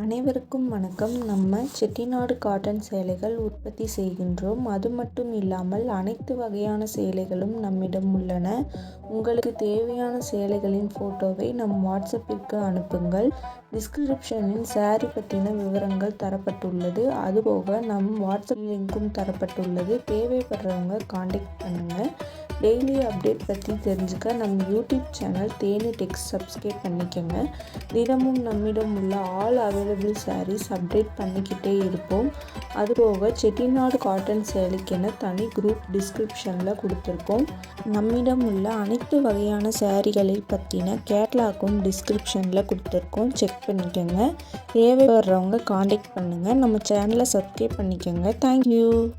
அனைவருக்கும் வணக்கம். நம்ம செட்டிநாடு காட்டன் சேலைகள் உற்பத்தி செய்கின்றோம். அது மட்டும் இல்லாமல் அனைத்து வகையான சேலைகளும் நம்மிடம் உள்ளன. உங்களுக்கு தேவையான சேலைகளின் ஃபோட்டோவை நம் வாட்ஸ்அப்பிற்கு அனுப்புங்கள். டிஸ்கிரிப்ஷனில் சாரி பற்றின விவரங்கள் தரப்பட்டுள்ளது. அதுபோக நம் வாட்ஸ்அப் லிங்க்கும் தரப்பட்டுள்ளது. தேவைப்படுறவங்க காண்டாக்ட் பண்ணுங்கள். டெய்லி அப்டேட் பற்றி தெரிஞ்சுக்க நம்ம யூடியூப் சேனல் தேனி டெக்ஸ் சப்ஸ்கிரைப் பண்ணிக்கோங்க. தினமும் நம்மிடம் உள்ள ஆல் அவைலபிள் சாரீஸ் அப்டேட் பண்ணிக்கிட்டே இருப்போம். அதுபோக செட்டிநாடு காட்டன் சேலைக்கென தனி குரூப் டிஸ்கிரிப்ஷனில் கொடுத்துருக்கோம். நம்மிடம் உள்ள அனைத்து வகையான சாரீகளை பற்றின கேட்லாக்கும் டிஸ்கிரிப்ஷனில் கொடுத்துருக்கோம். செக் பண்ணிக்கோங்க. தேவைப்படுறவங்க காண்டாக்ட் பண்ணுங்கள். நம்ம சேனலை சப்ஸ்கிரைப் பண்ணிக்கோங்க. தேங்க்யூ.